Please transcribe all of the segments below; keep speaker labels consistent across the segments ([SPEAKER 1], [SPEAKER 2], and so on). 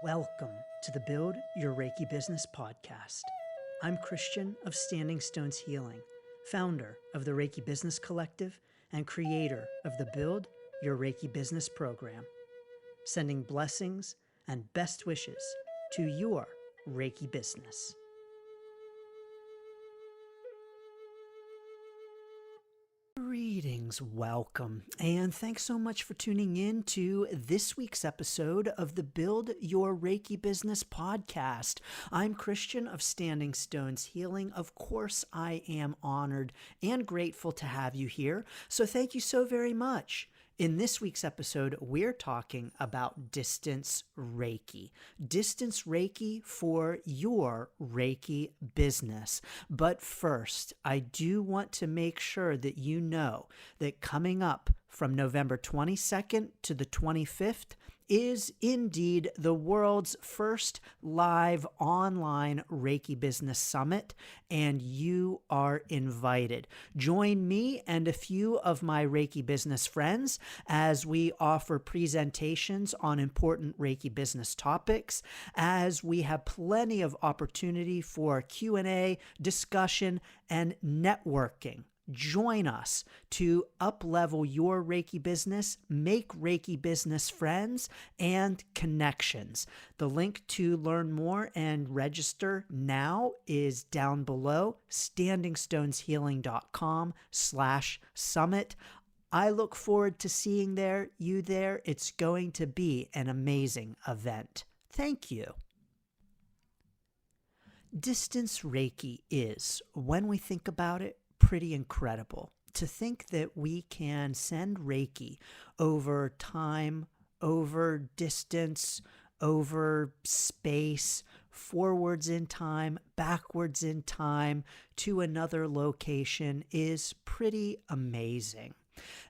[SPEAKER 1] Welcome to the Build Your Reiki Business podcast. I'm Christian of Standing Stones Healing, founder of the Reiki Business Collective and creator of the Build Your Reiki Business program, sending blessings and best wishes to your Reiki business. Greetings, welcome, and thanks so much for tuning in to this week's episode of the Build Your Reiki Business podcast. I'm Christian of Standing Stones Healing. Of course, I am honored and grateful to have you here, so thank you so very much. In this week's episode, we're talking about distance Reiki. Distance Reiki for your Reiki business. But first, I do want to make sure that you know that coming up from November 22nd to the 25th is indeed the world's first live online Reiki Business Summit, and you are invited. Join me and a few of my Reiki business friends as we offer presentations on important Reiki business topics, as we have plenty of opportunity for Q&A, discussion, and networking. Join us to up-level your Reiki business, make Reiki business friends and connections. The link to learn more and register now is down below, standingstoneshealing.com/summit. I look forward to seeing you there. It's going to be an amazing event. Thank you. Distance Reiki is, when we think about it, pretty incredible. To think that we can send Reiki over time, over distance, over space, forwards in time, backwards in time to another location is pretty amazing.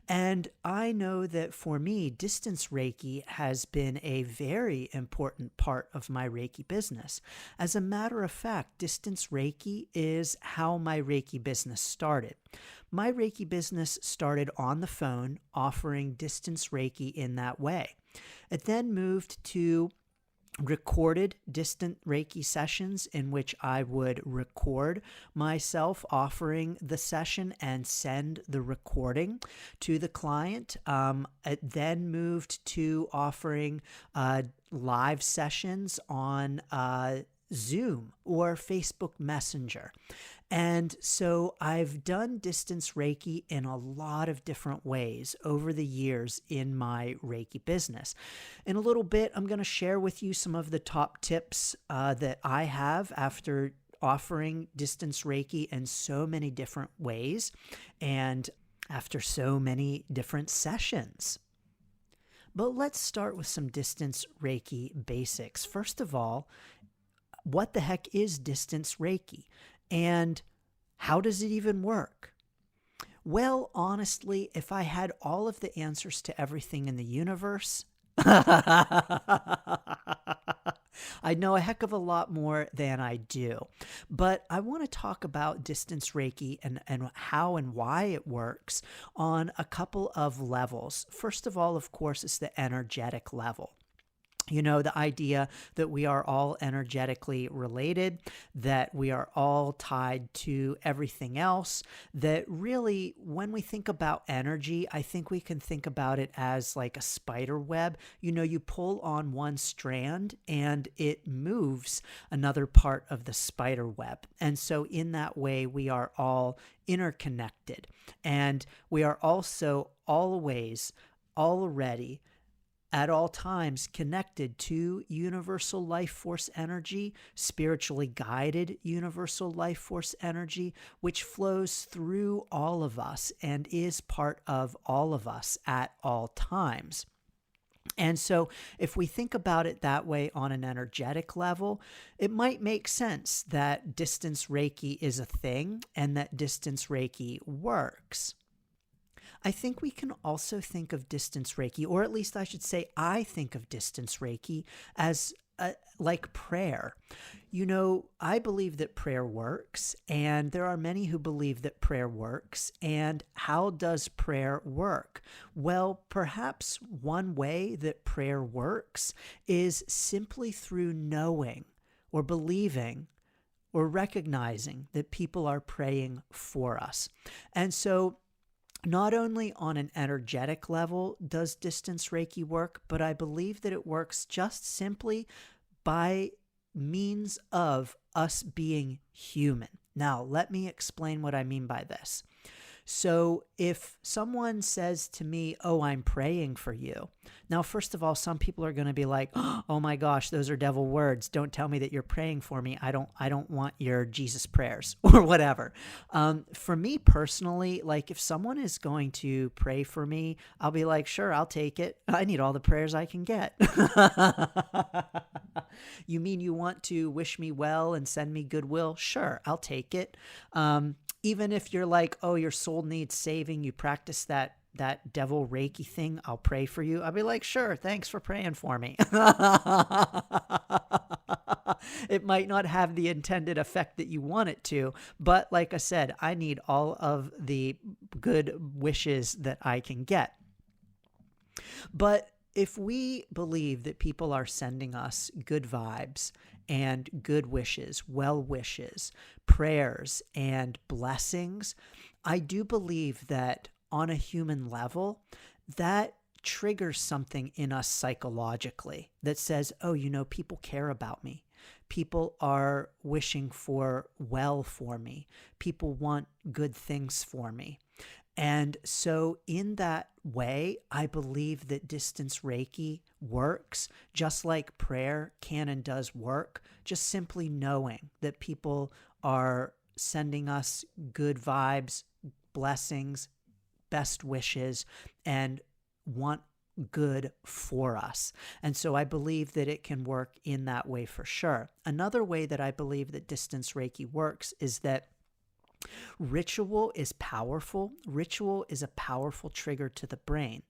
[SPEAKER 1] And I know that for me, distance Reiki has been a very important part of my Reiki business. As a matter of fact, distance Reiki is how my Reiki business started. My Reiki business started on the phone, offering distance Reiki in that way. It then moved to recorded distant Reiki sessions in which I would record myself offering the session and send the recording to the client. It then moved to offering live sessions on Zoom or Facebook Messenger. And so I've done distance Reiki in a lot of different ways over the years in my Reiki business. In a little bit, I'm going to share with you some of the top tips that I have after offering distance Reiki in so many different ways and after so many different sessions. But let's start with some distance Reiki basics. First of all, what the heck is distance Reiki? And how does it even work? Well, honestly, if I had all of the answers to everything in the universe, I know a heck of a lot more than I do. But I want to talk about distance Reiki and how and why it works on a couple of levels. First of all, of course, is the energetic level. You know, the idea that we are all energetically related, that we are all tied to everything else, that really, when we think about energy, I think we can think about it as like a spider web. You know, you pull on one strand and it moves another part of the spider web. And so in that way, we are all interconnected. And we are also always, already, at all times connected to universal life force energy, spiritually guided universal life force energy, which flows through all of us and is part of all of us at all times. And so if we think about it that way on an energetic level, it might make sense that distance Reiki is a thing and that distance Reiki works. I think we can also think of distance Reiki, or at least I should say, I think of distance Reiki as like prayer. You know, I believe that prayer works, and there are many who believe that prayer works. And how does prayer work? Well, perhaps one way that prayer works is simply through knowing or believing or recognizing that people are praying for us. And so not only on an energetic level does distance Reiki work, but I believe that it works just simply by means of us being human. Now, let me explain what I mean by this. So if someone says to me, "Oh, I'm praying for you." Now, first of all, some people are going to be like, "Oh my gosh, those are devil words. Don't tell me that you're praying for me. I don't want your Jesus prayers," or whatever. For me personally, like if someone is going to pray for me, I'll be like, "Sure, I'll take it. I need all the prayers I can get." You mean you want to wish me well and send me goodwill? Sure, I'll take it. Even if you're like, "Oh, your soul needs saving, you practice that devil Reiki thing, I'll pray for you." I'll be like, "Sure, thanks for praying for me." It might not have the intended effect that you want it to, but like I said, I need all of the good wishes that I can get. But if we believe that people are sending us good vibes and good wishes, well wishes, prayers, and blessings, I do believe that on a human level, that triggers something in us psychologically that says, "Oh, you know, people care about me. People are wishing for well for me. People want good things for me." And so in that way, I believe that distance Reiki works just like prayer can and does work, just simply knowing that people are sending us good vibes, blessings, best wishes, and want good for us. And so I believe that it can work in that way for sure. Another way that I believe that distance Reiki works is that ritual is powerful. Ritual is a powerful trigger to the brain.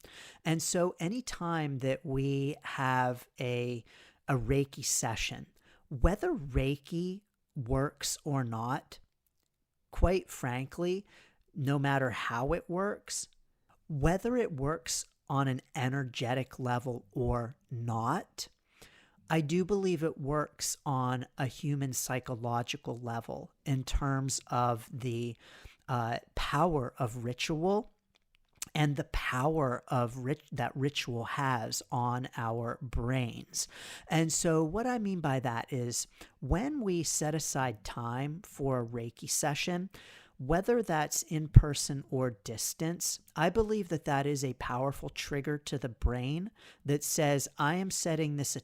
[SPEAKER 1] And so anytime that we have a Reiki session, whether Reiki works or not, quite frankly, no matter how it works, whether it works on an energetic level or not, I do believe it works on a human psychological level in terms of the power of ritual and the power of that ritual has on our brains. And so what I mean by that is when we set aside time for a Reiki session, whether that's in person or distance, I believe that that is a powerful trigger to the brain that says, I am setting this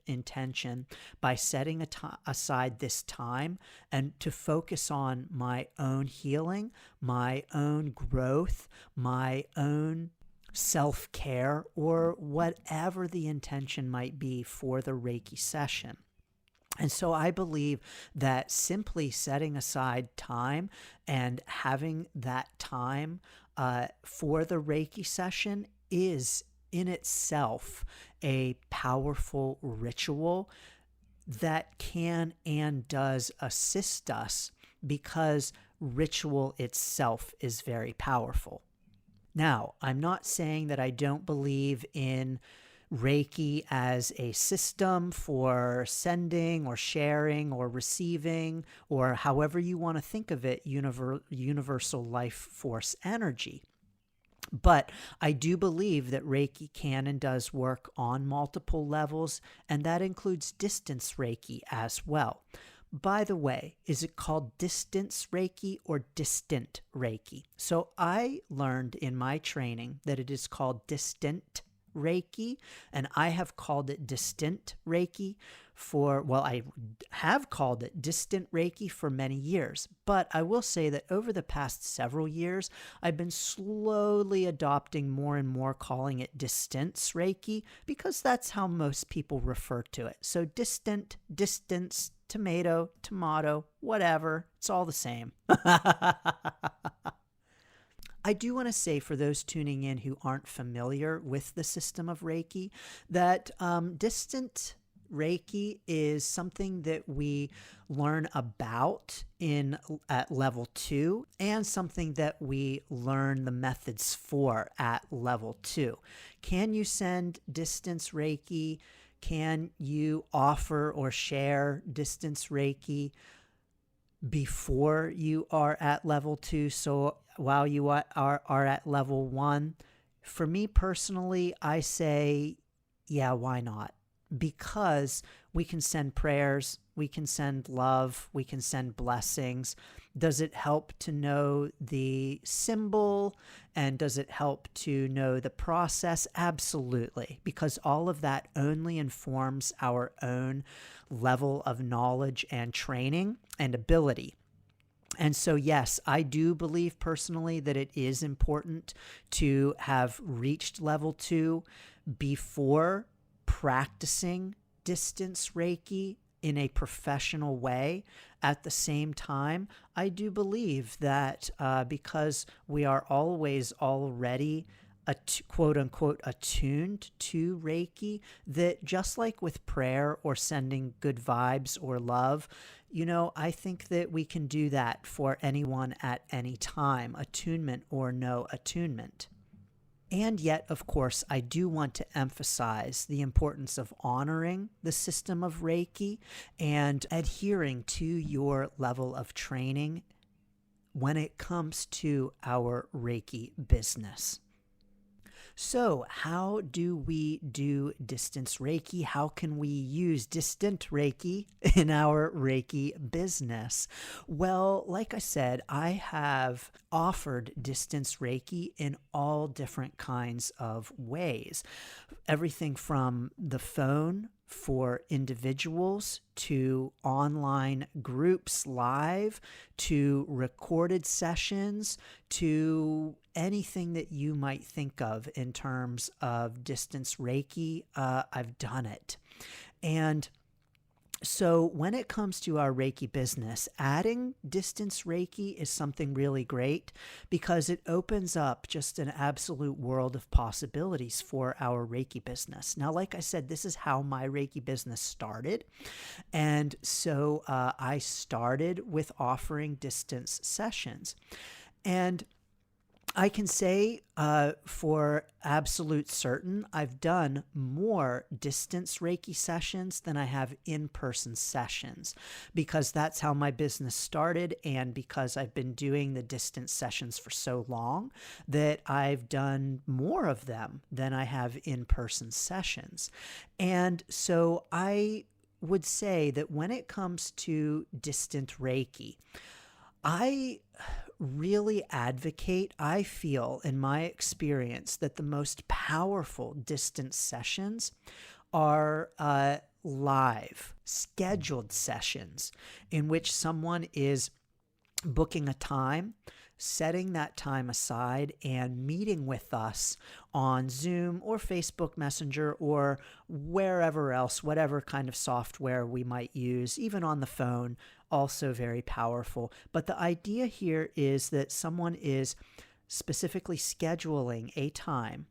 [SPEAKER 1] intention by setting aside this time and to focus on my own healing, my own growth, my own self-care, or whatever the intention might be for the Reiki session. And so I believe that simply setting aside time and having that time for the Reiki session is in itself a powerful ritual that can and does assist us because ritual itself is very powerful. Now, I'm not saying that I don't believe in Reiki as a system for sending or sharing or receiving, or however you want to think of it, universal life force energy. But I do believe that Reiki can and does work on multiple levels, and that includes distance Reiki as well. By the way, is it called distance Reiki or distant Reiki? So I learned in my training that it is called distant Reiki, and I have called it distant Reiki I have called it distant Reiki for many years, but I will say that over the past several years, I've been slowly adopting more and more calling it distance Reiki because that's how most people refer to it. So distant, distance, tomato, whatever, it's all the same. I do want to say for those tuning in who aren't familiar with the system of Reiki that distant Reiki is something that we learn about at level 2 and something that we learn the methods for at level 2. Can you send distance Reiki? Can you offer or share distance Reiki before you are at level 2? So while you are at level 1, for me personally, I say, yeah, why not? Because we can send prayers, we can send love, we can send blessings. Does it help to know the symbol, and does it help to know the process? Absolutely, because all of that only informs our own level of knowledge and training and ability. And so, yes, I do believe personally that it is important to have reached level 2 before practicing distance Reiki in a professional way. At the same time, I do believe that because we are always already quote unquote attuned to Reiki, that just like with prayer or sending good vibes or love, I think that we can do that for anyone at any time, attunement or no attunement. And yet, of course, I do want to emphasize the importance of honoring the system of Reiki and adhering to your level of training when it comes to our Reiki business. So how do we do distance Reiki? How can we use distant Reiki in our Reiki business? Well, like I said, I have offered distance Reiki in all different kinds of ways. Everything from the phone for individuals to online groups live to recorded sessions to anything that you might think of in terms of distance Reiki. I've done it. And so when it comes to our Reiki business, adding distance Reiki is something really great because it opens up just an absolute world of possibilities for our Reiki business. Now, like I said, this is how my Reiki business started. And so I started with offering distance sessions. And I can say for absolute certain, I've done more distance Reiki sessions than I have in-person sessions because that's how my business started, and because I've been doing the distance sessions for so long that I've done more of them than I have in-person sessions. And so I would say that when it comes to distant Reiki, I really advocate, I feel in my experience, that the most powerful distance sessions are live, scheduled sessions in which someone is booking a time, setting that time aside, and meeting with us on Zoom or Facebook Messenger or wherever else, whatever kind of software we might use, even on the phone, also very powerful. But the idea here is that someone is specifically scheduling a time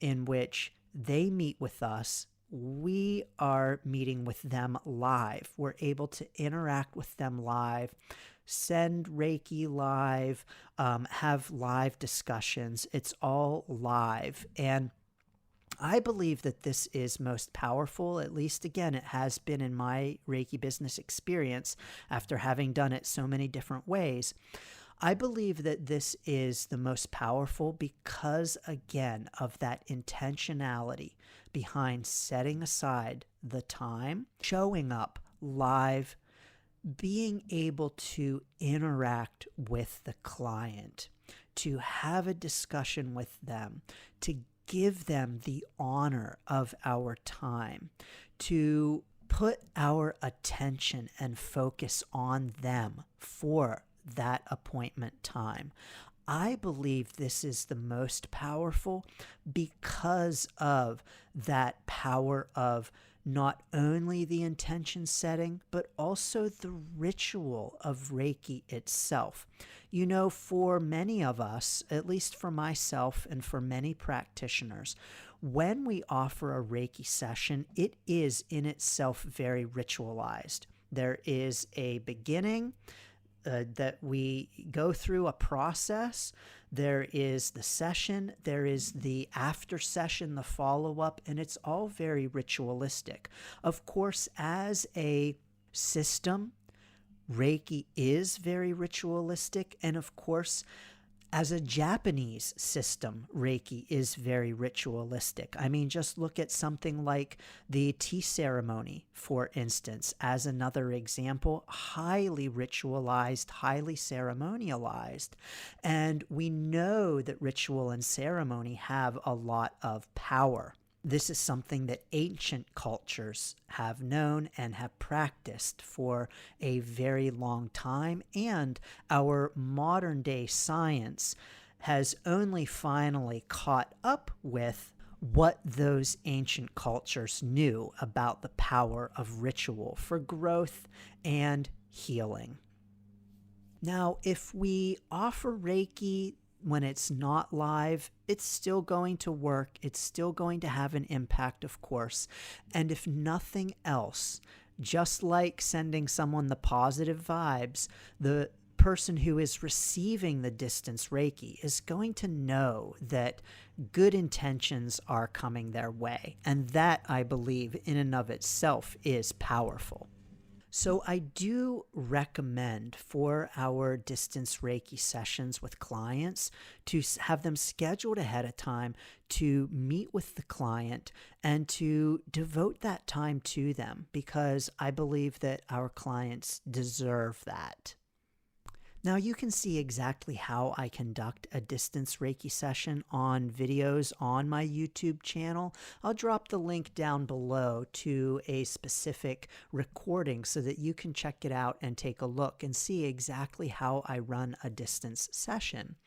[SPEAKER 1] in which they meet with us. We are meeting with them live. We're able to interact with them live, send Reiki live, have live discussions. It's all live. And I believe that this is most powerful. At least, again, it has been in my Reiki business experience after having done it so many different ways. I believe that this is the most powerful because, again, of that intentionality behind setting aside the time, showing up live, being able to interact with the client, to have a discussion with them, to give them the honor of our time, to put our attention and focus on them for that appointment time. I believe this is the most powerful because of that power of not only the intention setting, but also the ritual of Reiki itself. For many of us, at least for myself and for many practitioners, when we offer a Reiki session, it is in itself very ritualized. There is a beginning that we go through a process. There is the session, there is the after session, the follow-up, and it's all very ritualistic. Of course, as a system, Reiki is very ritualistic, and of course, as a Japanese system, Reiki is very ritualistic. I mean, just look at something like the tea ceremony, for instance, as another example, highly ritualized, highly ceremonialized. And we know that ritual and ceremony have a lot of power. This is something that ancient cultures have known and have practiced for a very long time, and our modern day science has only finally caught up with what those ancient cultures knew about the power of ritual for growth and healing. Now, if we offer Reiki when it's not live, it's still going to work. It's still going to have an impact, of course. And if nothing else, just like sending someone the positive vibes, the person who is receiving the distance Reiki is going to know that good intentions are coming their way. And that, I believe, in and of itself is powerful. So I do recommend for our distance Reiki sessions with clients to have them scheduled ahead of time, to meet with the client and to devote that time to them, because I believe that our clients deserve that. Now you can see exactly how I conduct a distance Reiki session on videos on my YouTube channel. I'll drop the link down below to a specific recording so that you can check it out and take a look and see exactly how I run a distance session.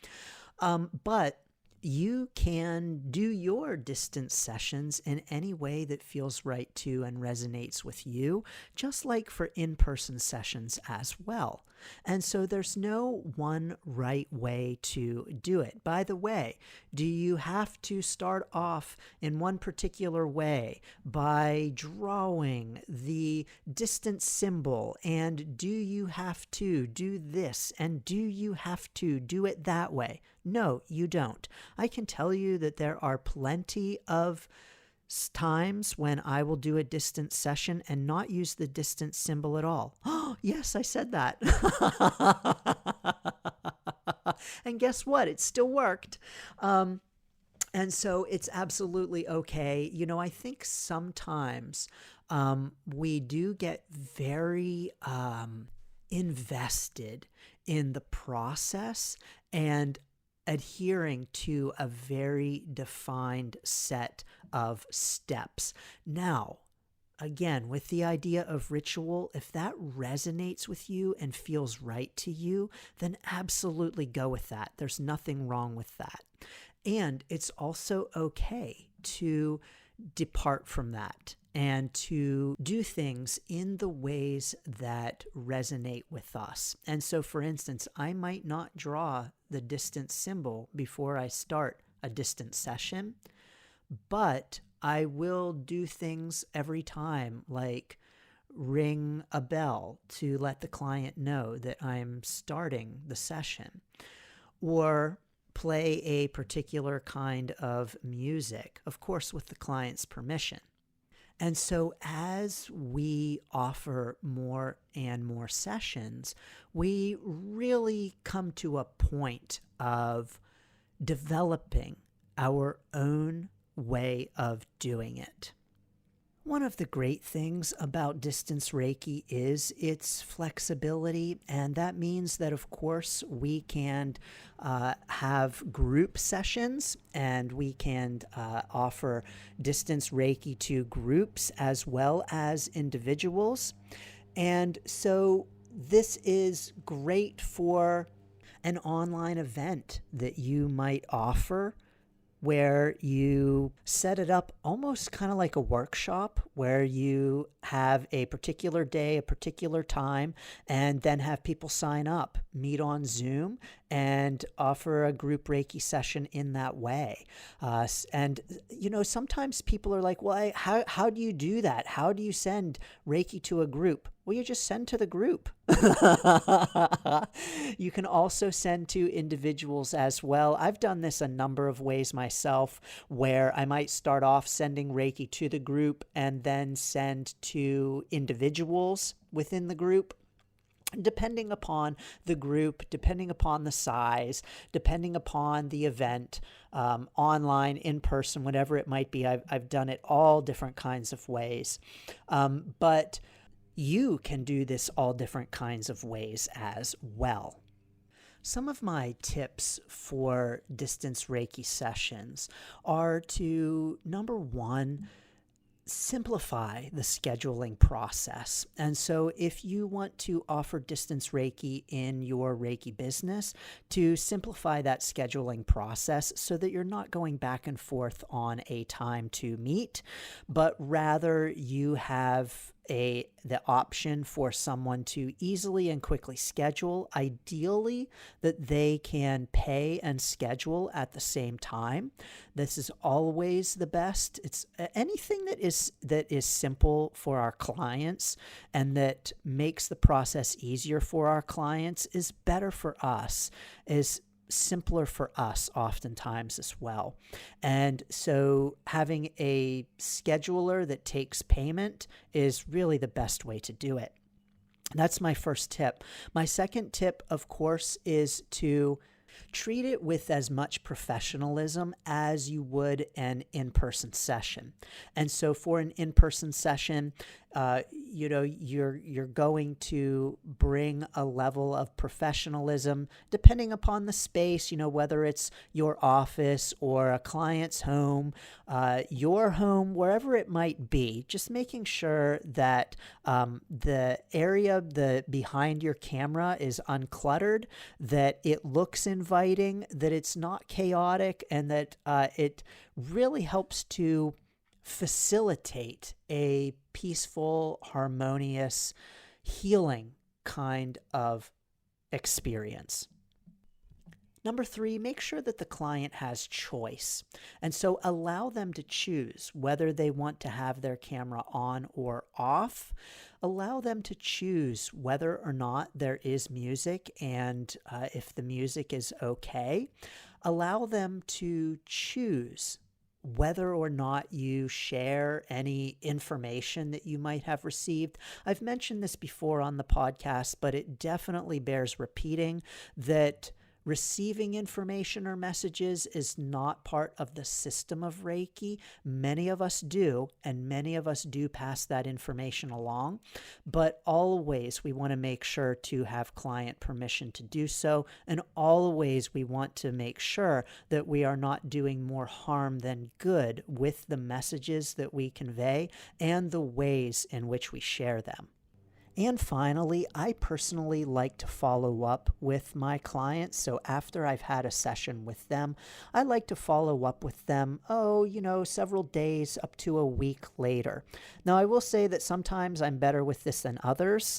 [SPEAKER 1] But you can do your distance sessions in any way that feels right to and resonates with you, just like for in-person sessions as well. And so there's no one right way to do it. By the way, do you have to start off in one particular way by drawing the distance symbol? And do you have to do this? And do you have to do it that way? No, you don't. I can tell you that there are plenty of times when I will do a distance session and not use the distance symbol at all. Oh, yes, I said that. And guess what? It still worked. And so it's absolutely okay. I think sometimes we do get very invested in the process and adhering to a very defined set of steps. Now, again, with the idea of ritual, if that resonates with you and feels right to you, then absolutely go with that. There's nothing wrong with that. And it's also okay to depart from that and to do things in the ways that resonate with us. And so, for instance, I might not draw the distance symbol before I start a distance session, but I will do things every time, like ring a bell to let the client know that I'm starting the session, or play a particular kind of music, of course with the client's permission. And so as we offer more and more sessions, we really come to a point of developing our own way of doing it. One of the great things about distance Reiki is its flexibility, and that means that, of course, we can have group sessions, and we can offer distance Reiki to groups as well as individuals. And so this is great for an online event that you might offer, where you set it up almost kind of like a workshop where you have a particular day, a particular time, and then have people sign up, meet on Zoom, and offer a group Reiki session in that way. And, sometimes people are like, well, how do you do that? How do you send Reiki to a group? Well, you just send to the group. You can also send to individuals as well. I've done this a number of ways myself, where I might start off sending Reiki to the group and then send to individuals within the group. Depending upon the group, depending upon the size, depending upon the event, online, in person, whatever it might be, I've done it all different kinds of ways. But you can do this all different kinds of ways as well. Some of my tips for distance Reiki sessions are to, number one, simplify the scheduling process. And so if you want to offer distance Reiki in your Reiki business, to simplify that scheduling process so that you're not going back and forth on a time to meet, but rather you have the option for someone to easily and quickly schedule, ideally that they can pay and schedule at the same time. This is always the best. It's anything that is simple for our clients and that makes the process easier for our clients is better for us, is simpler for us oftentimes as well. And so having a scheduler that takes payment is really the best way to do it. That's my first tip. My second tip, of course, is to treat it with as much professionalism as you would an in-person session. And so for an in-person session, you're going to bring a level of professionalism depending upon the space, whether it's your office or a client's home, your home, wherever it might be, just making sure that the area behind your camera is uncluttered, that it looks inviting, that it's not chaotic, and that it really helps to facilitate a peaceful, harmonious, healing kind of experience. Number three, make sure that the client has choice. And so allow them to choose whether they want to have their camera on or off. Allow them to choose whether or not there is music and if the music is okay. Allow them to choose whether or not you share any information that you might have received. I've mentioned this before on the podcast, but it definitely bears repeating that receiving information or messages is not part of the system of Reiki. Many of us do, and many of us do pass that information along, but always we want to make sure to have client permission to do so, and always we want to make sure that we are not doing more harm than good with the messages that we convey and the ways in which we share them. And finally, I personally like to follow up with my clients. So after I've had a session with them, I like to follow up with them, several days up to a week later. Now, I will say that sometimes I'm better with this than others.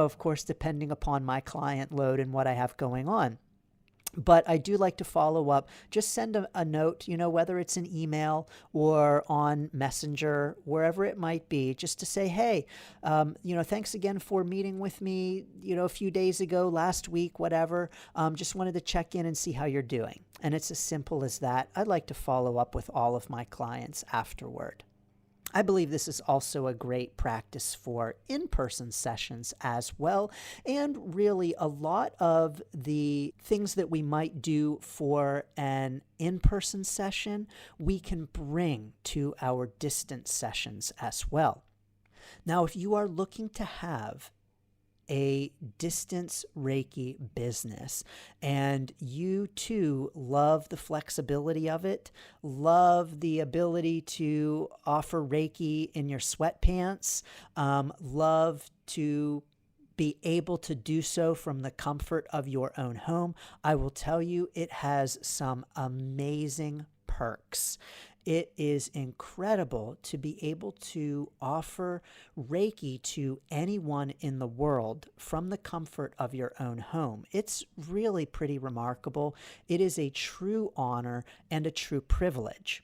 [SPEAKER 1] Of course, depending upon my client load and what I have going on. But I do like to follow up. Just send a note, whether it's an email or on Messenger, wherever it might be, just to say, hey, thanks again for meeting with me, a few days ago, last week, whatever. Just wanted to check in and see how you're doing. And it's as simple as that. I'd like to follow up with all of my clients afterward. I believe this is also a great practice for in-person sessions as well. And really a lot of the things that we might do for an in-person session, we can bring to our distance sessions as well. Now, if you are looking to have a distance Reiki business and you too love the flexibility of it, love the ability to offer Reiki in your sweatpants, love to be able to do so from the comfort of your own home, I will tell you it has some amazing perks. It is incredible to be able to offer Reiki to anyone in the world from the comfort of your own home. It's really pretty remarkable. It is a true honor and a true privilege.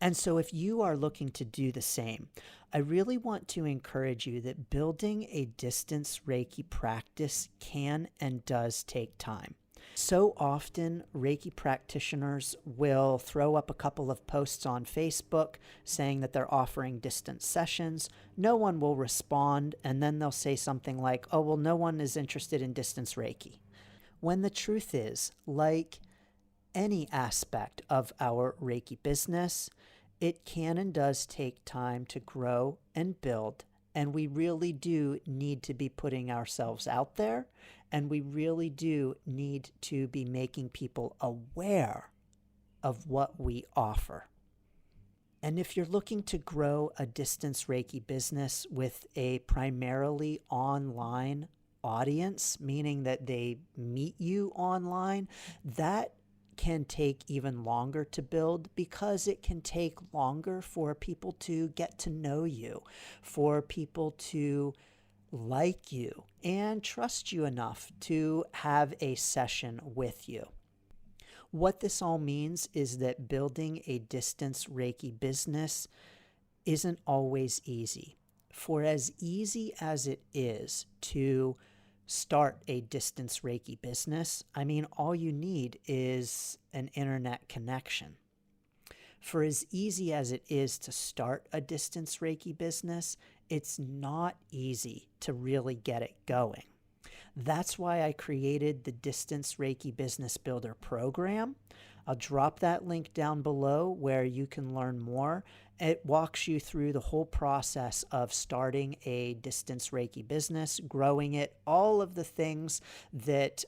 [SPEAKER 1] And so if you are looking to do the same, I really want to encourage you that building a distance Reiki practice can and does take time. So often, Reiki practitioners will throw up a couple of posts on Facebook saying that they're offering distance sessions. No one will respond, and then they'll say something like, oh, well, no one is interested in distance Reiki. When the truth is, like any aspect of our Reiki business, it can and does take time to grow and build, and we really do need to be putting ourselves out there, and we really do need to be making people aware of what we offer. And if you're looking to grow a distance Reiki business with a primarily online audience, meaning that they meet you online, that can take even longer to build because it can take longer for people to get to know you, for people to like you and trust you enough to have a session with you. What this all means is that building a distance Reiki business isn't always easy. For as easy as it is to start a distance Reiki business, I mean, all you need is an internet connection. For as easy as it is to start a distance Reiki business, it's not easy to really get it going. That's why I created the Distance Reiki Business Builder program. I'll drop that link down below where you can learn more. It walks you through the whole process of starting a distance Reiki business, growing it, all of the things that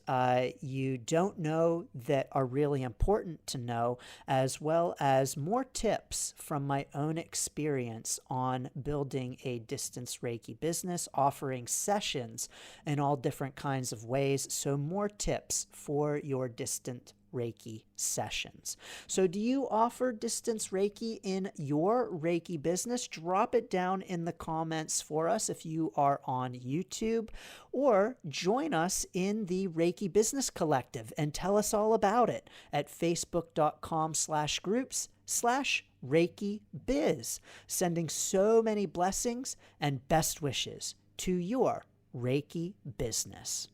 [SPEAKER 1] you don't know that are really important to know, as well as more tips from my own experience on building a distance Reiki business, offering sessions in all different kinds of ways. So more tips for your distant Reiki sessions. So do you offer distance Reiki in your Reiki business? Drop it down in the comments for us if you are on YouTube, or join us in the Reiki Business Collective and tell us all about it at facebook.com/groups/Reiki Biz. Sending so many blessings and best wishes to your Reiki business.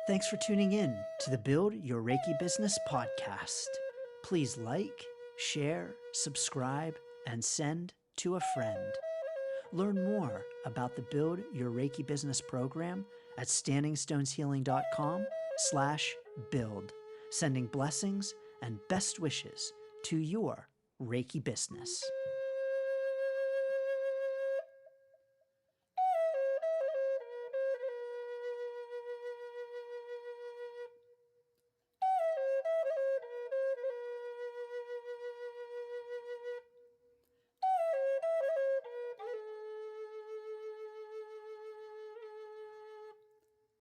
[SPEAKER 1] Thanks for tuning in to the Build Your Reiki Business podcast. Please like, share, subscribe, and send to a friend. Learn more about the Build Your Reiki Business program at standingstoneshealing.com/build. Sending blessings and best wishes to your Reiki business.